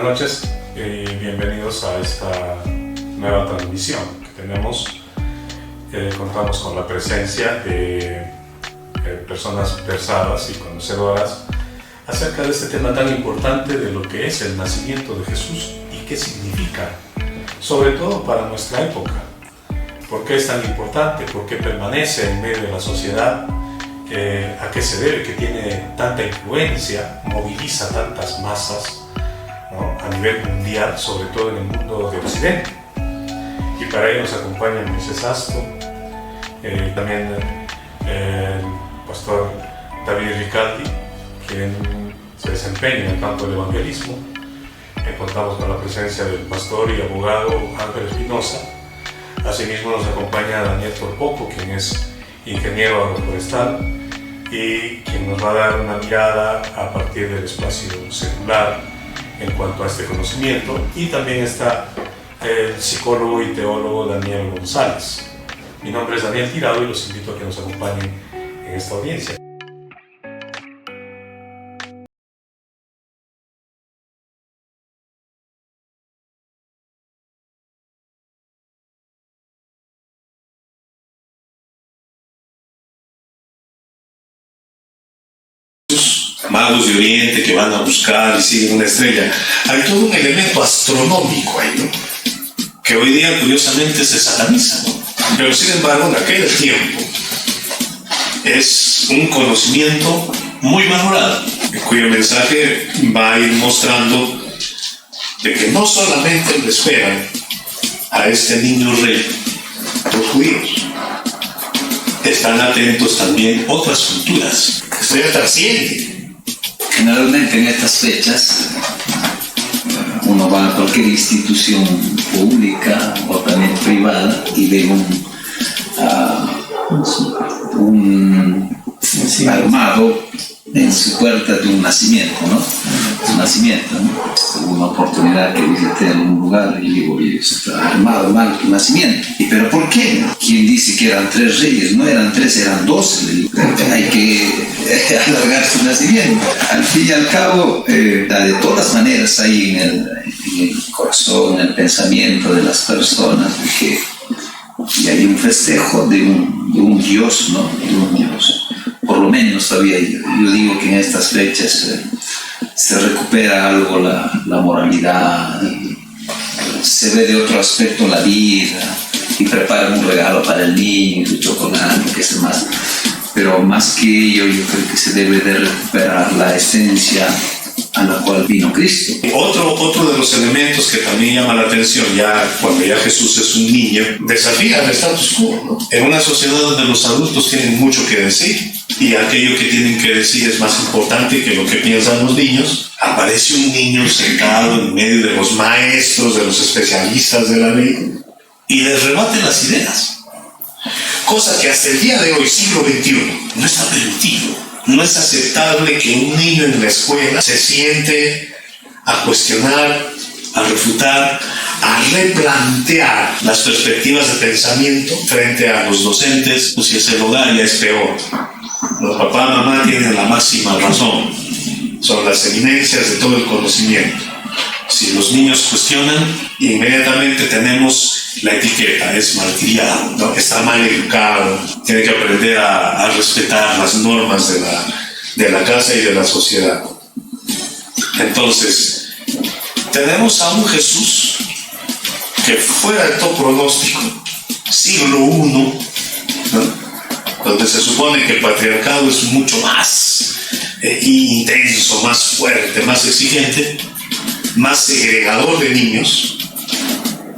noches y bienvenidos a esta nueva transmisión que tenemos. Contamos con la presencia de personas versadas y conocedoras acerca de este tema tan importante de lo que es el nacimiento de Jesús y qué significa, sobre todo para nuestra época. ¿Por qué es tan importante? ¿Por qué permanece en medio de la sociedad? ¿A qué se debe que tiene tanta influencia, moviliza tantas masas, ¿no?, a nivel mundial, sobre todo en el mundo de Occidente? Y para ello nos acompaña Moisés Asto, también el pastor David Ricaldi, quien se desempeña en el campo del evangelismo. Contamos con la presencia del pastor y abogado Ángel Espinosa. Asimismo nos acompaña Daniel Torpoco, quien es ingeniero agroforestal y quien nos va a dar una mirada a partir del espacio secular en cuanto a este conocimiento. Y también está el psicólogo y teólogo Daniel González. Mi nombre es Daniel Tirado y los invito a que nos acompañen en esta audiencia. Magos de Oriente que van a buscar y siguen una estrella. Hay todo un elemento astronómico ahí, ¿no?, que hoy día curiosamente se sataniza, ¿no? Pero sin embargo en aquel tiempo es un conocimiento muy valorado, cuyo mensaje va a ir mostrando de que no solamente le esperan a este niño rey los judíos, están atentos también otras culturas. Esto ya trasciende. Generalmente en estas fechas uno va a cualquier institución pública o también privada y ve un armado en su puerta de un nacimiento, ¿no? Un nacimiento, ¿no? Tuve una oportunidad que visité en un lugar y digo, oye, está armado mal tu nacimiento. ¿Y pero por qué? ¿Quién dice que eran 3 reyes? No eran 3, eran 12. Hay que alargar su nacimiento. Al fin y al cabo, de todas maneras hay en el corazón, en el pensamiento de las personas, que y hay un festejo de un Dios, ¿no? De un Dios. Por lo menos todavía yo digo que en estas fechas se recupera algo la moralidad, se ve de otro aspecto la vida y preparan un regalo para el niño, su chocolate, que es más. Pero más que ello, yo creo que se debe de recuperar la esencia a la cual vino Cristo. Otro de los elementos que también llama la atención, cuando ya Jesús es un niño, desafía el status quo, ¿no? En una sociedad donde los adultos tienen mucho que decir y aquello que tienen que decir es más importante que lo que piensan los niños, aparece un niño sentado en medio de los maestros, de los especialistas de la ley, y les rebate las ideas. Cosa que hasta el día de hoy, siglo XXI, no está permitido. No es aceptable que un niño en la escuela se siente a cuestionar, a refutar, a replantear las perspectivas de pensamiento frente a los docentes. Pues si es el hogar ya es peor. Los papás y mamá tienen la máxima razón. Son las eminencias de todo el conocimiento. Si los niños cuestionan, inmediatamente tenemos la etiqueta, es malcriado, ¿no? Está mal educado, tiene que aprender a respetar las normas de la casa y de la sociedad. Entonces, tenemos a un Jesús que fuera de todo pronóstico, siglo I, ¿no?, donde se supone que el patriarcado es mucho más intenso, más fuerte, más exigente, más segregador de niños.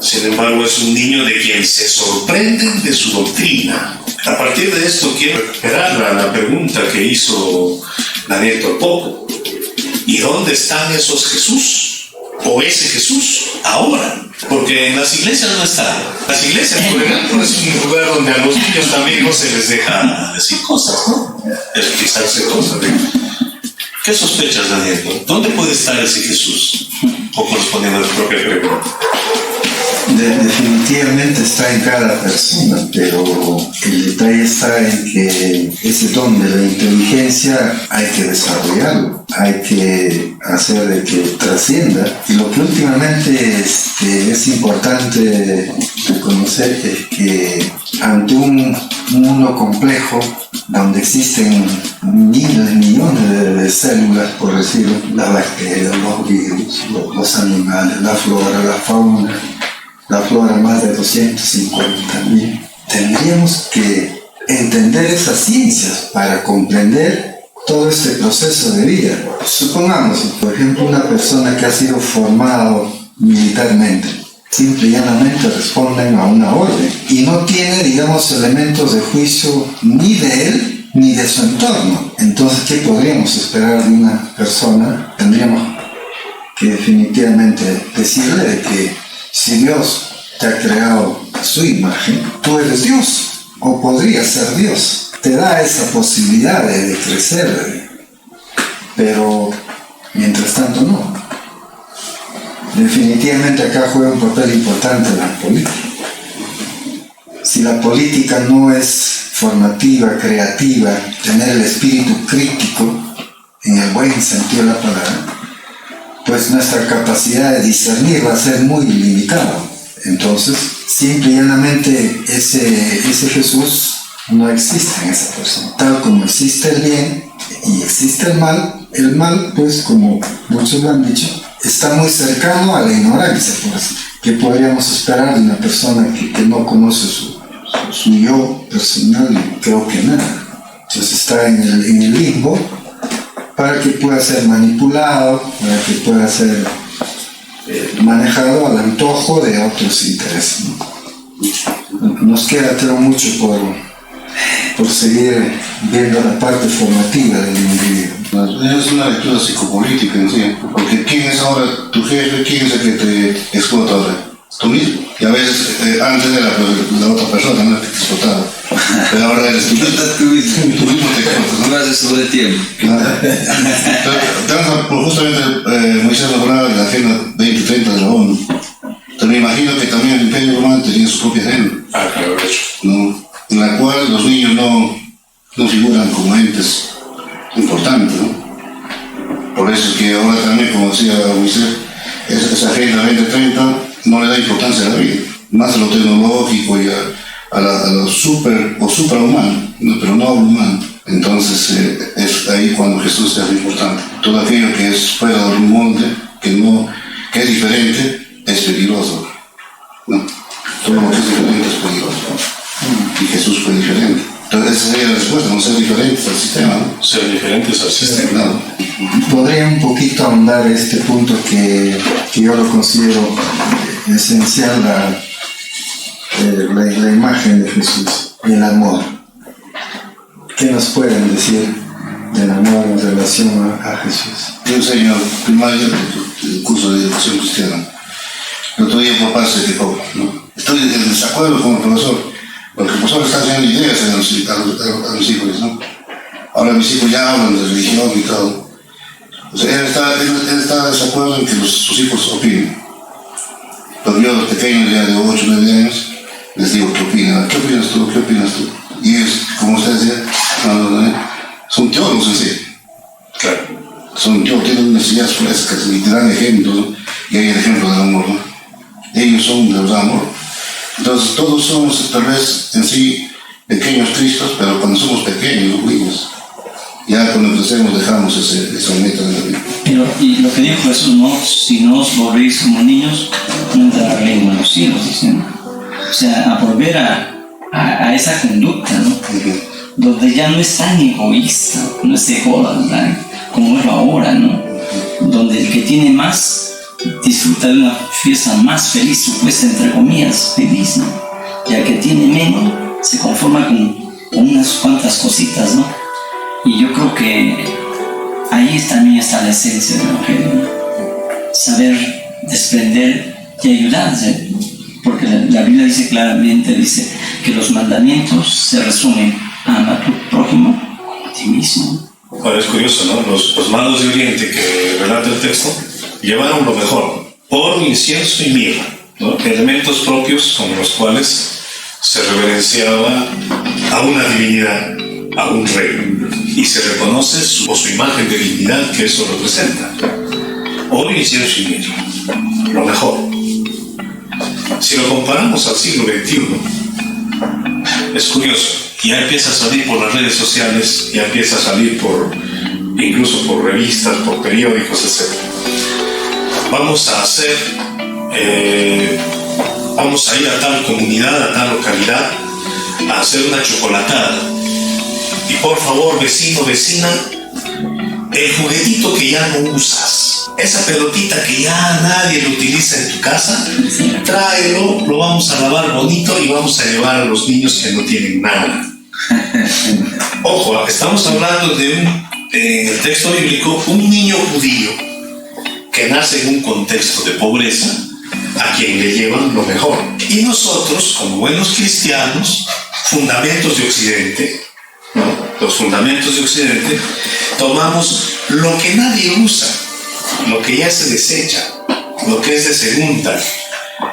Sin embargo, es un niño de quien se sorprenden de su doctrina. A partir de esto quiero recuperar la pregunta que hizo Daniel Torpoco. ¿Y dónde están esos Jesús? ¿O ese Jesús ahora? Porque en las iglesias no está. Las iglesias, por ejemplo, es un lugar donde a los niños también no se les deja decir cosas, ¿no? Expresarse cosas. ¿Qué sospechas, Daniel? ¿Dónde puede estar ese Jesús? O correspondiendo a tu propia pregunta. Definitivamente está en cada persona, pero el detalle está en que ese don de la inteligencia hay que desarrollarlo, hay que hacer de que trascienda. Y lo que últimamente es importante reconocer es que ante un mundo complejo, donde existen miles, millones de células, por decirlo, las bacterias, los virus, los animales, la flora, la fauna, la flora más de 250.000. Tendríamos que entender esas ciencias para comprender todo este proceso de vida. Supongamos, por ejemplo, una persona que ha sido formado militarmente, simple y llanamente responden a una orden y no tiene, digamos, elementos de juicio ni de él ni de su entorno. Entonces, ¿qué podríamos esperar de una persona? Tendríamos que definitivamente decirle de que si Dios te ha creado a su imagen, tú eres Dios o podrías ser Dios. Te da esa posibilidad de crecer, pero mientras tanto no. Definitivamente acá juega un papel importante la política. Si la política no es formativa, creativa, tener el espíritu crítico, en el buen sentido de la palabra, pues nuestra capacidad de discernir va a ser muy limitada. Entonces, simple y llanamente ese Jesús no existe en esa persona. Tal como existe el bien y existe el mal, pues como muchos lo han dicho, está muy cercano a la ignorancia. Pues, ¿qué podríamos esperar de una persona que no conoce su yo personal? Creo que nada. Entonces está en el limbo para que pueda ser manipulado, para que pueda ser manejado al antojo de otros intereses, ¿no? Nos queda, creo, mucho por seguir viendo la parte formativa del individuo. Es una lectura psicopolítica en sí, porque ¿quién es ahora tu jefe? ¿Quién es el que te explota ahora? Tú mismo. Y a veces antes era la otra persona, ¿no?, que te explotaba, pero ahora eres tú mismo. Tú mismo te exportas, ¿no? Lo haces todo el tiempo. Claro. Justamente Moisés hablaba de la Agenda 2030 de la ONU. Entonces me imagino que también el Imperio Romano tenía su propia agenda, Claro, de hecho. ¿no?, en la cual los niños no figuran como entes importantes, ¿no? Por eso es que ahora también, como decía Moisés, esa Agenda 2030 no le da importancia a la vida, más a lo tecnológico y a lo super o suprahumano, ¿no?, pero no a lo humano. Entonces es ahí cuando Jesús se hace importante. Todo aquello que es fuera del molde, que es diferente, es peligroso, ¿no? Todo lo que es diferente es peligroso. Y Jesús fue diferente. Entonces esa sería la respuesta, no ser diferentes al sistema, ¿no? Ser diferentes al sistema. Claro. Podría un poquito ahondar este punto que yo lo considero esencial, la imagen de Jesús y el amor. ¿Qué nos pueden decir del amor en relación a Jesús? Yo enseño primaria, el curso de educación cristiana. El otro día por parte se quejó, ¿no? Estoy en desacuerdo con el profesor, porque el profesor está haciendo ideas a mis hijos, ¿no? Ahora mis hijos ya hablan de religión y todo. O sea, él está de desacuerdo en que sus hijos opinen. Pero yo a los pequeños ya de 8 o 9 años les digo qué opinan. ¿Qué opinas tú? ¿Qué opinas tú? Y ellos, como usted decía, son teólogos en sí. Claro. Son teólogos, tienen unas ideas frescas y te dan ejemplos, ¿no? Y hay el ejemplo del amor, ¿no? Ellos son de verdad amor. Entonces todos somos tal vez en sí pequeños Cristos, pero cuando somos pequeños, niños, ya cuando crecemos dejamos esa meta de la vida. Y lo que dijo Jesús, ¿no? Si no os volvéis como niños, no entrará el reino de los cielos, dicen. O sea, a volver a esa conducta, ¿no? Donde ya no es tan egoísta, no es egoísta, como es ahora, ¿no? Donde el que tiene más disfruta de una fiesta más feliz, supuesta entre comillas, feliz, ¿no? Y el que tiene menos se conforma con unas cuantas cositas, ¿no? Y yo creo que ahí también está la esencia del Evangelio, ¿no? Saber desprender y ayudarse, porque la Biblia dice claramente, dice que los mandamientos se resumen: ama a tu prójimo como a ti mismo. Ahora es curioso, ¿no? Los magos de Oriente que relata el texto llevaron lo mejor, oro, incienso y mirra. ¿no? Elementos propios con los cuales se reverenciaba a una divinidad, a un rey, y se reconoce su imagen de divinidad que eso representa. Oro, incienso y mirra, lo mejor. Si lo comparamos al siglo XXI, es curioso, ya empieza a salir por las redes sociales, ya empieza a salir incluso por revistas, por periódicos, etc. Vamos a ir a tal comunidad, a tal localidad, a hacer una chocolatada. Y por favor, vecino, vecina, el juguetito que ya no usas, esa pelotita que ya nadie lo utiliza en tu casa, tráelo, lo vamos a lavar bonito y vamos a llevar a los niños que no tienen nada. Ojo, estamos hablando en el texto bíblico, un niño judío que nace en un contexto de pobreza, a quien le llevan lo mejor. Y nosotros, como buenos cristianos, fundamentos de Occidente, ¿no? Los fundamentos de Occidente, tomamos lo que nadie usa, lo que ya se desecha, lo que es de segunda.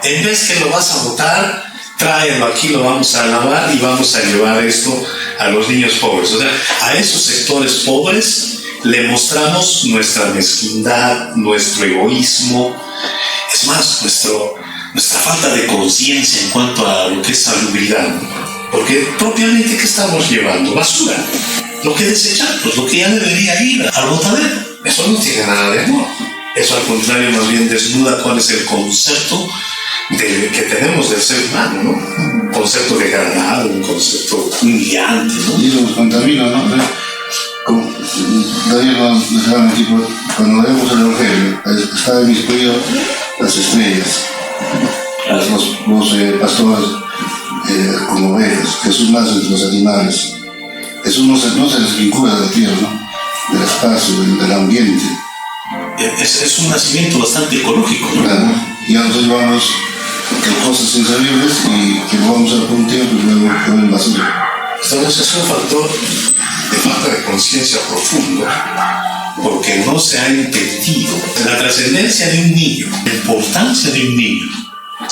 En vez que lo vas a botar, tráelo aquí, lo vamos a lavar y vamos a llevar esto a los niños pobres. O sea, a esos sectores pobres le mostramos nuestra mezquindad, nuestro egoísmo, es más, nuestra falta de conciencia en cuanto a lo que es salubridad. Porque propiamente, ¿qué estamos llevando? Basura. Lo que desechamos, lo que ya debería ir al botadero. Eso no tiene nada de amor. Eso al contrario más bien desnuda cuál es el concepto que tenemos del ser humano, ¿no? Un concepto degradado, un concepto humillante, ¿no? Y eso nos contamina, ¿no? Como Daniel nos dejaba mentir, cuando leemos el Evangelio, está inmiscuido las estrellas, los pastores como ovejas. Jesús nace entre los animales. Jesús no se les vincula de la tierra, ¿no? Del espacio, del ambiente. Es un nacimiento bastante ecológico, ¿no? Claro. Y ya nosotros llevamos cosas inservibles y que lo vamos a usar por un tiempo y luego quedar en basura. Entonces es un factor de falta de conciencia profundo, porque no se ha entendido la trascendencia de un niño, la importancia de un niño,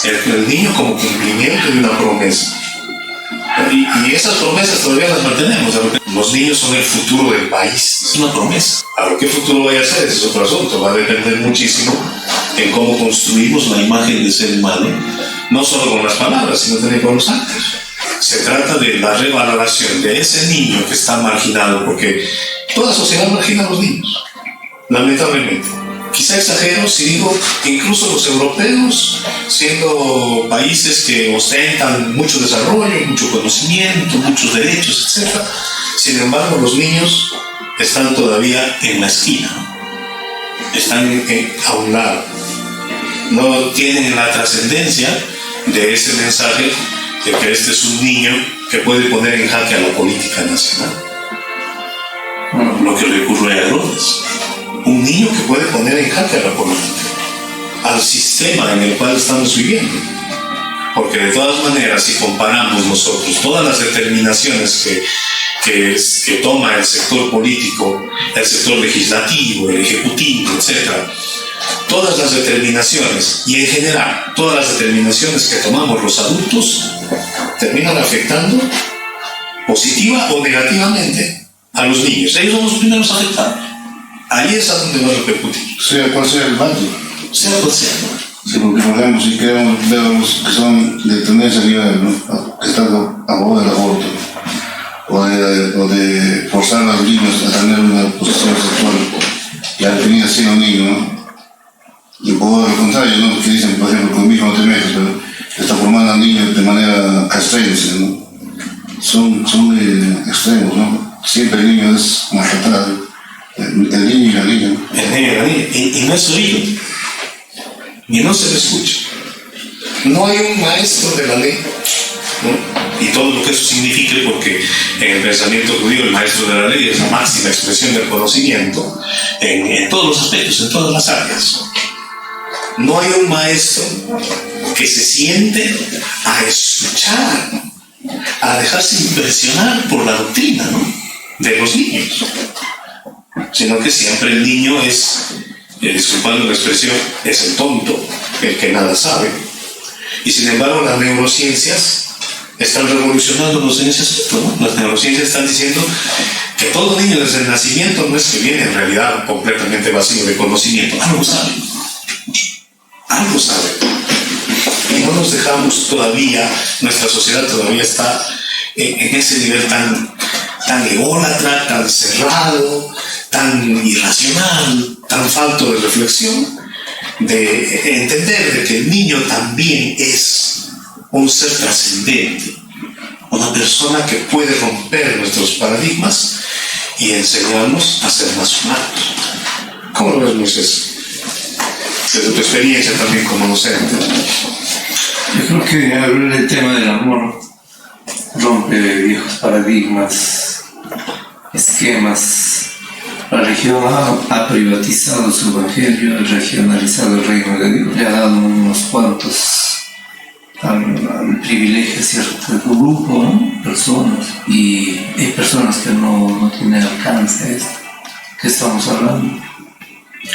el niño como cumplimiento de una promesa. Y esas promesas todavía las mantenemos. Los niños son el futuro del país, es una promesa. Ahora, ¿qué futuro vaya a ser? Ese es otro asunto. Va a depender muchísimo en cómo construimos la imagen del ser humano, no solo con las palabras, sino también con los actos. Se trata de la revaloración de ese niño que está marginado, porque toda sociedad margina a los niños, lamentablemente. Quizá exagero si digo que incluso los europeos, siendo países que ostentan mucho desarrollo, mucho conocimiento, muchos derechos, etc., sin embargo los niños están todavía en la esquina, están a un lado, no tienen la trascendencia de ese mensaje de que este es un niño que puede poner en jaque a la política nacional. Lo que le ocurre a Herodes. Un niño que puede poner en jaque a la política, al sistema en el cual estamos viviendo. Porque de todas maneras, si comparamos nosotros todas las determinaciones que toma el sector político, el sector legislativo, el ejecutivo, etc., todas las determinaciones, y en general todas las determinaciones que tomamos los adultos, terminan afectando positiva o negativamente a los niños. Ellos son los primeros afectados. Ahí es a donde va a repercutir. Sea cual sea el bando. Sea cual sea. Sí, porque por ejemplo, si queremos ver los que son de tendencia liberal, ¿no? Que están a favor del aborto, o de forzar a los niños a tener una posición sexual ya definida siendo niño, ¿no? Y por lo contrario, ¿no? Que dicen, por ejemplo, con mi hijo no te metas, pero está formando a niños de manera castrense, ¿no? Son muy extremos, ¿no? Siempre el niño es maltratado. El niño y la niña. El niño y la niña. Y no es oído. Y no se le escucha. No hay un maestro de la ley, ¿no? Y todo lo que eso signifique, porque en el pensamiento judío el maestro de la ley es la máxima expresión del conocimiento en todos los aspectos, en todas las áreas. No hay un maestro que se siente a escuchar, a dejarse impresionar por la doctrina, ¿no? De los niños. Sino que siempre el niño es, disculpando la expresión, es el tonto, el que nada sabe, Y sin embargo las neurociencias están revolucionándonos en ese aspecto, ¿no? Las neurociencias están diciendo que todo niño desde el nacimiento no es que viene en realidad completamente vacío de conocimiento, algo sabe. Y no nos dejamos todavía, nuestra sociedad todavía está en ese nivel tan ególatra, tan cerrado, tan irracional, tan falto de reflexión, de entender de que el niño también es un ser trascendente, una persona que puede romper nuestros paradigmas y enseñarnos a ser más humanos. ¿Cómo lo ves, Moisés? Desde tu experiencia también como docente. Yo creo que hablar del tema del amor rompe viejos paradigmas, esquemas. La religión ha privatizado su evangelio, ha regionalizado el reino de Dios, le ha dado unos cuantos al privilegio a cierto grupo, ¿no? Personas, y hay personas que no tienen alcance a esto. ¿Qué estamos hablando?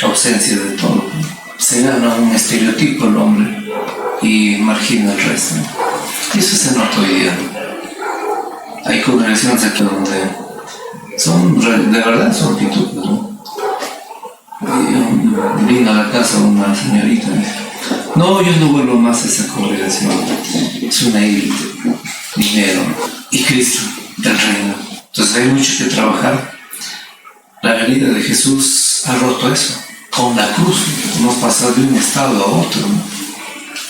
Ausencia de todo, ¿no? Se gana un estereotipo el hombre y margina el resto. Y eso se nota hoy día. Hay congregaciones aquí donde de verdad son pitufos, ¿no? Vino a la casa una señorita y dice: no, yo no vuelvo más a esa congregación, es una élite, dinero y Cristo del reino. Entonces hay mucho que trabajar. La venida de Jesús ha roto eso. Con la cruz hemos pasado de un estado a otro, ¿no?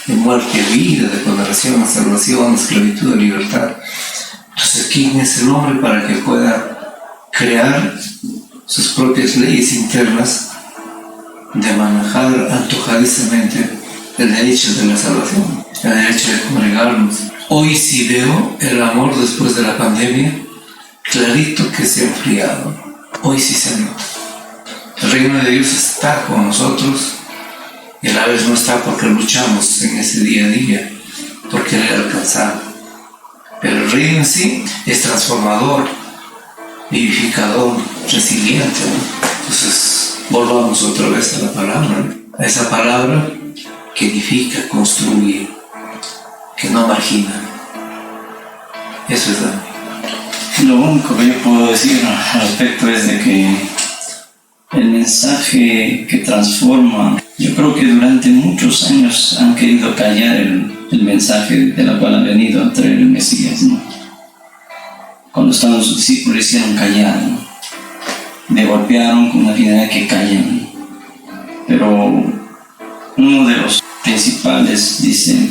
De muerte a vida, de condenación a salvación, de esclavitud a libertad. Entonces, ¿quién es el hombre para que pueda crear sus propias leyes internas de manejar antojadizamente el derecho de la salvación, el derecho de congregarnos? Hoy sí veo el amor después de la pandemia clarito que se ha enfriado. Hoy sí se nota. El reino de Dios está con nosotros y a la vez no está porque luchamos en ese día a día por querer alcanzar. Pero el reino en sí es transformador, vivificador, resiliente, ¿no? Entonces volvamos otra vez a la palabra, ¿no? A esa palabra que edifica, construye, que no margina. Eso es Lo único que yo puedo decir al respecto es de que el mensaje que transforma, yo creo que durante muchos años han querido callar el mensaje de la cual ha venido a traer el Mesías, ¿no? Cuando estaban sus discípulos hicieron callar, ¿no? Le golpearon con la finalidad que callan. Pero uno de los principales dice: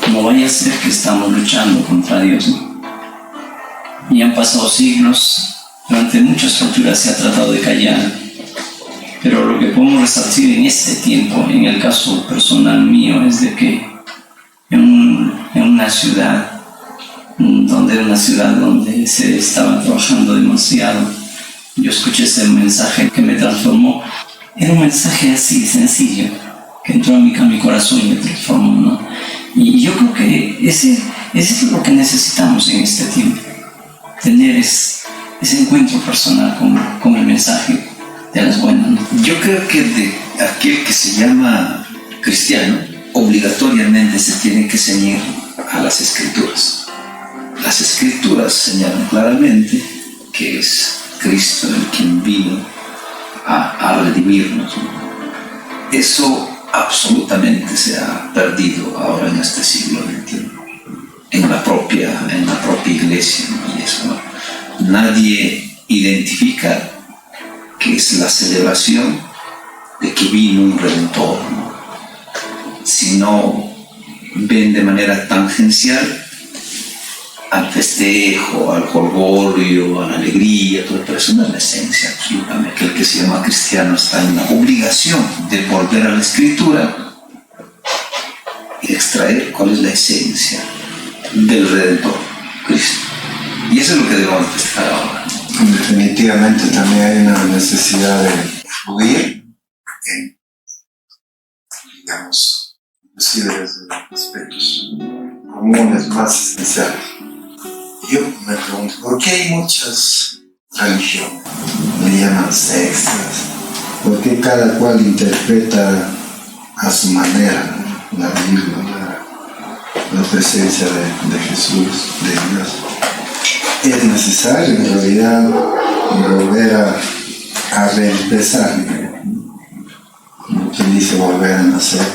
no vaya a ser que estamos luchando contra Dios, ¿no? Y han pasado siglos, durante muchas culturas se ha tratado de callar. Pero lo que podemos resaltar en este tiempo, en el caso personal mío, es de que en una ciudad donde se estaba trabajando demasiado, yo escuché ese mensaje que me transformó. Era un mensaje así, sencillo, que entró a mi corazón y me transformó, ¿no? Y yo creo que ese es lo que necesitamos en este tiempo, tener ese encuentro personal con el mensaje de las buenas, ¿no? Yo creo que de aquel que se llama cristiano, obligatoriamente se tiene que ceñir a las Escrituras. Las Escrituras señalan claramente que es Cristo el quien vino a redimirnos, ¿no? Eso absolutamente se ha perdido ahora en este siglo XXI, en la propia iglesia, ¿no? Y eso, ¿no? Nadie identifica que es la celebración de que vino un Redentor, ¿no? Sino ven de manera tangencial al festejo, al jolgorio, a la alegría, pero eso no es la esencia absolutamente. Aquel que se llama cristiano está en la obligación de volver a la Escritura y extraer cuál es la esencia del Redentor, Cristo. Y eso es lo que debemos festejar ahora. Definitivamente también hay una necesidad de fluir en, digamos, decir desde aspectos comunes más esenciales. Yo me pregunto, ¿por qué hay muchas religiones? Le llaman sectas. ¿Por qué cada cual interpreta a su manera la Biblia? la presencia de Jesús, de Dios. Es necesario en realidad volver a reempezar, como quien dice volver a nacer,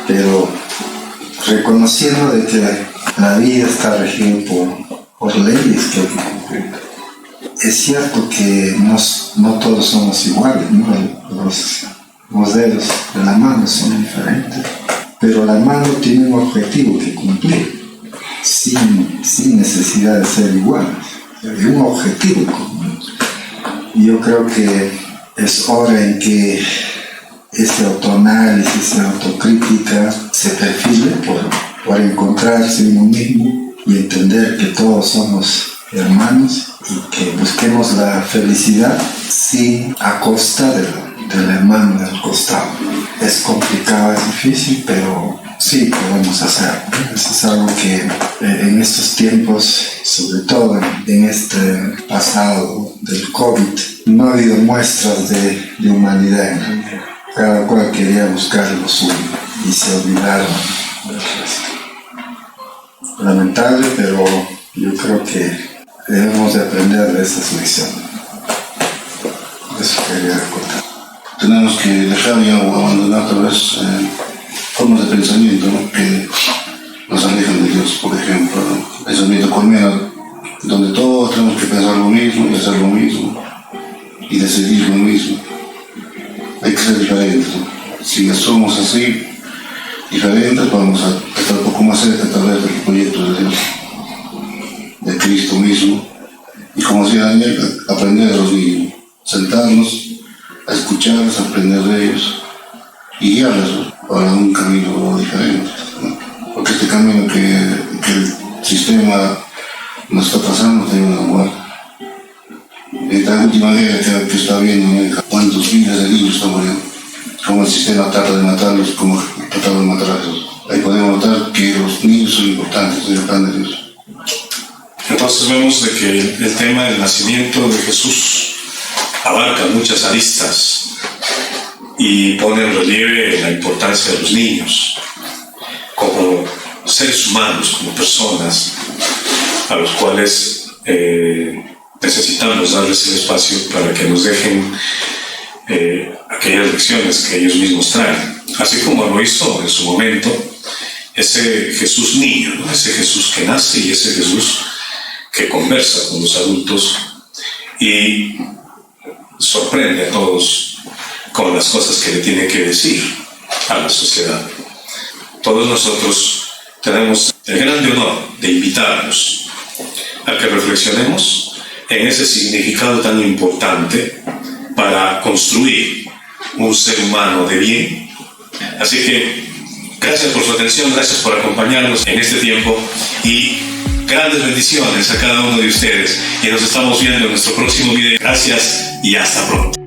pero reconociendo de que la vida está regida por leyes que hay que cumplir. Es cierto que no todos somos iguales, ¿no? Los dedos de la mano son diferentes, pero la mano tiene un objetivo que cumplir, sin necesidad de ser iguales, hay un objetivo común. Y yo creo que es hora en que este autoanálisis, esta autocrítica se perfile por encontrarse uno mismo y entender que todos somos hermanos y que busquemos la felicidad sin a costa del hermano del costado. Es complicado, es difícil, pero sí podemos hacerlo. Eso es algo que en estos tiempos, sobre todo en este pasado del COVID, no ha habido muestras de humanidad en realidad. Cada cual quería buscar lo suyo y se olvidaron del resto. Lamentable, pero yo creo que debemos de aprender de esas lecciones. Eso quería contar. Tenemos que dejar ya o abandonar tal vez formas de pensamiento, ¿no? Que nos alejan de Dios, por ejemplo, ¿no? Pensamiento colmena, donde todos tenemos que pensar lo mismo y hacer lo mismo y decidir lo mismo. Hay que ser diferentes, ¿no? Si somos así, diferentes, vamos a estar un poco más cerca tal vez del proyecto de Dios, de Cristo mismo. Y como decía Daniel, aprender de los niños, sentarnos a escucharlos, a aprender de ellos y guiarlos para un camino diferente, ¿no? Porque este camino que el sistema nos está pasando tiene una muerte. Esta última guerra que está viendo, ¿no? Cuántos miles de niños están muriendo, cómo el sistema trata de matarlos, cómo trata de matar a Jesús. Ahí podemos notar que los niños son importantes en el plan de Dios. Entonces vemos de que el tema del nacimiento de Jesús abarca muchas aristas y pone en relieve la importancia de los niños como seres humanos, como personas a los cuales necesitamos darles el espacio para que nos dejen aquellas lecciones que ellos mismos traen, así como lo hizo en su momento ese Jesús niño, ¿no? Ese Jesús que nace y ese Jesús que conversa con los adultos y sorprende a todos con las cosas que le tiene que decir a la sociedad. Todos nosotros tenemos el grande honor de invitarnos a que reflexionemos en ese significado tan importante para construir un ser humano de bien. Así que gracias por su atención, gracias por acompañarnos en este tiempo y grandes bendiciones a cada uno de ustedes. Y nos estamos viendo en nuestro próximo video. Gracias y hasta pronto.